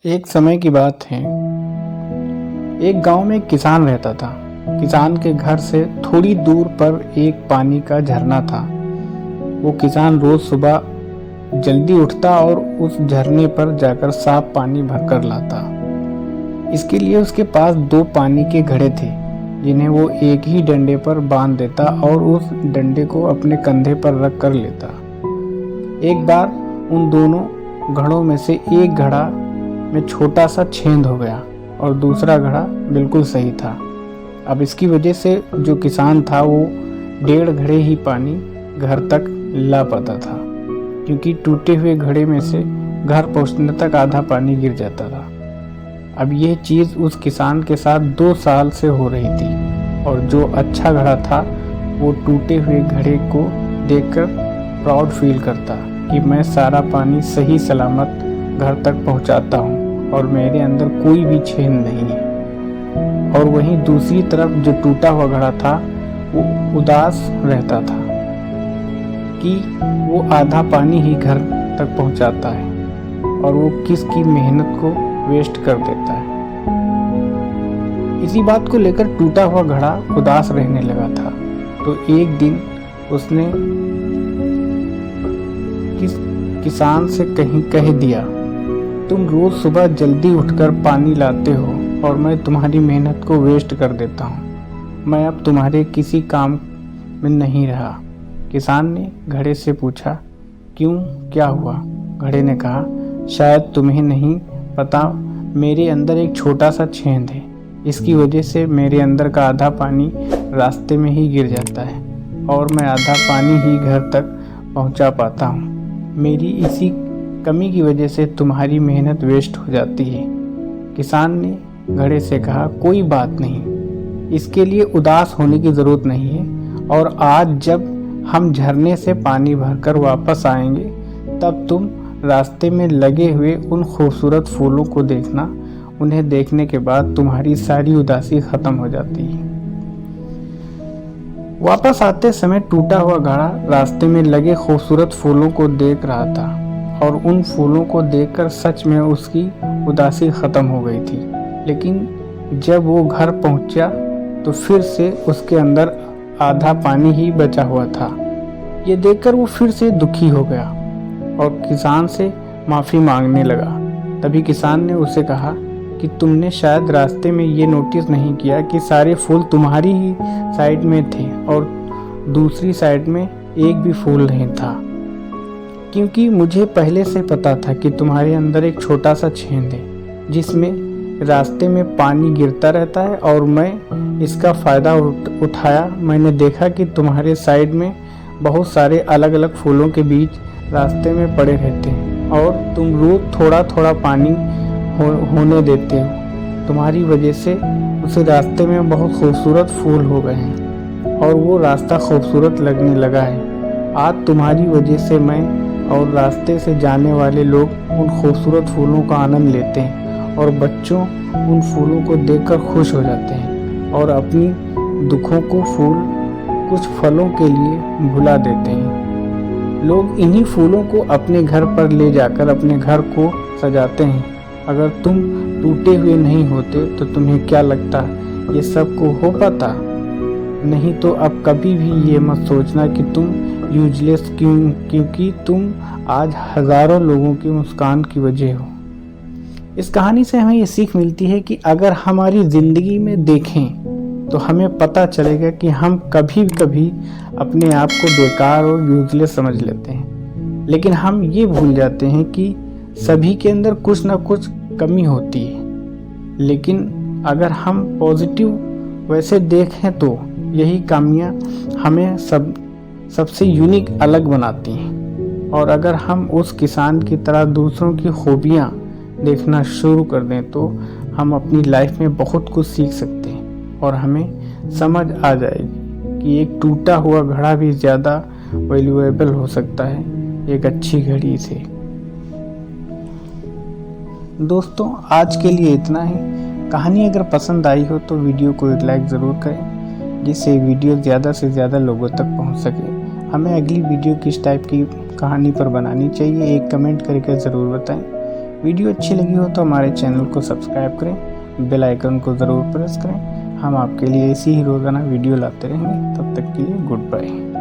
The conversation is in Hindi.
एक समय की बात है। एक गांव में एक किसान रहता था। किसान के घर से थोड़ी दूर पर एक पानी का झरना था। वो किसान रोज सुबह जल्दी उठता और उस झरने पर जाकर साफ पानी भरकर लाता। इसके लिए उसके पास दो पानी के घड़े थे, जिन्हें वो एक ही डंडे पर बांध देता और उस डंडे को अपने कंधे पर रख कर लेता। एक बार उन दोनों घड़ों में से एक घड़ा में छोटा सा छेद हो गया और दूसरा घड़ा बिल्कुल सही था। अब इसकी वजह से जो किसान था वो 1.5 घड़े ही पानी घर तक ला पाता था, क्योंकि टूटे हुए घड़े में से घर पहुंचने तक आधा पानी गिर जाता था। अब यह चीज़ उस किसान के साथ 2 साल से हो रही थी और जो अच्छा घड़ा था वो टूटे हुए घड़े को देखकर प्राउड फील करता कि मैं सारा पानी सही सलामत घर तक पहुंचाता हूं और मेरे अंदर कोई भी छेद नहीं है। और वहीं दूसरी तरफ जो टूटा हुआ घड़ा था वो उदास रहता था कि वो आधा पानी ही घर तक पहुंचाता है और वो किसकी मेहनत को वेस्ट कर देता है। इसी बात को लेकर टूटा हुआ घड़ा उदास रहने लगा था। तो एक दिन उसने किसान से कहीं कह दिया, तुम रोज सुबह जल्दी उठकर पानी लाते हो और मैं तुम्हारी मेहनत को वेस्ट कर देता हूँ। मैं अब तुम्हारे किसी काम में नहीं रहा। किसान ने घड़े से पूछा, क्यों, क्या हुआ? घड़े ने कहा, शायद तुम्हें नहीं पता, मेरे अंदर एक छोटा सा छेद है। इसकी वजह से मेरे अंदर का आधा पानी रास्ते में ही गिर जाता है और मैं आधा पानी ही घर तक पहुंचा पाता हूँ। मेरी इसी कमी की वजह से तुम्हारी मेहनत वेस्ट हो जाती है। किसान ने घड़े से कहा, कोई बात नहीं, इसके लिए उदास होने की ज़रूरत नहीं है। और आज जब हम झरने से पानी भरकर वापस आएंगे तब तुम रास्ते में लगे हुए उन खूबसूरत फूलों को देखना। उन्हें देखने के बाद तुम्हारी सारी उदासी ख़त्म हो जाती है। वापस आते समय टूटा हुआ घड़ा रास्ते में लगे खूबसूरत फूलों को देख रहा था और उन फूलों को देखकर सच में उसकी उदासी ख़त्म हो गई थी। लेकिन जब वो घर पहुंचा तो फिर से उसके अंदर आधा पानी ही बचा हुआ था। ये देखकर वो फिर से दुखी हो गया और किसान से माफ़ी मांगने लगा। तभी किसान ने उसे कहा कि तुमने शायद रास्ते में ये नोटिस नहीं किया कि सारे फूल तुम्हारी ही साइड में थे और दूसरी साइड में एक भी फूल नहीं था, क्योंकि मुझे पहले से पता था कि तुम्हारे अंदर एक छोटा सा छेद है जिसमें रास्ते में पानी गिरता रहता है और मैं इसका फ़ायदा उठाया। मैंने देखा कि तुम्हारे साइड में बहुत सारे अलग अलग फूलों के बीच रास्ते में पड़े रहते हैं और तुम रोज़ थोड़ा थोड़ा पानी होने देते हो। तुम्हारी वजह से उस रास्ते में बहुत खूबसूरत फूल हो गए हैं और वो रास्ता खूबसूरत लगने लगा है। आज तुम्हारी वजह से मैं और रास्ते से जाने वाले लोग उन खूबसूरत फूलों का आनंद लेते हैं और बच्चों उन फूलों को देखकर खुश हो जाते हैं और अपनी दुखों को फूल कुछ फलों के लिए भुला देते हैं। लोग इन्हीं फूलों को अपने घर पर ले जाकर अपने घर को सजाते हैं। अगर तुम टूटे हुए नहीं होते तो तुम्हें क्या लगता ये सब को हो पाता? नहीं तो अब कभी भी ये मत सोचना कि तुम यूजलेस क्योंकि तुम आज हज़ारों लोगों की मुस्कान की वजह हो। इस कहानी से हमें ये सीख मिलती है कि अगर हमारी ज़िंदगी में देखें तो हमें पता चलेगा कि हम कभी कभी अपने आप को बेकार और यूजलेस समझ लेते हैं, लेकिन हम ये भूल जाते हैं कि सभी के अंदर कुछ ना कुछ कमी होती है। लेकिन अगर हम पॉजिटिव वैसे देखें तो यही कमियां हमें सबसे यूनिक अलग बनाती हैं। और अगर हम उस किसान की तरह दूसरों की खूबियां देखना शुरू कर दें तो हम अपनी लाइफ में बहुत कुछ सीख सकते हैं और हमें समझ आ जाएगी कि एक टूटा हुआ घड़ा भी ज़्यादा वैल्यूएबल हो सकता है एक अच्छी घड़ी से। दोस्तों, आज के लिए इतना ही। कहानी अगर पसंद आई हो तो वीडियो को एक लाइक ज़रूर करें, जिससे वीडियो ज़्यादा से ज़्यादा लोगों तक पहुंच सके। हमें अगली वीडियो किस टाइप की कहानी पर बनानी चाहिए एक कमेंट करके ज़रूर बताएं। वीडियो अच्छी लगी हो तो हमारे चैनल को सब्सक्राइब करें, बेल आइकन को ज़रूर प्रेस करें। हम आपके लिए ऐसी ही रोज़ाना वीडियो लाते रहेंगे। तब तक के लिए गुड बाय।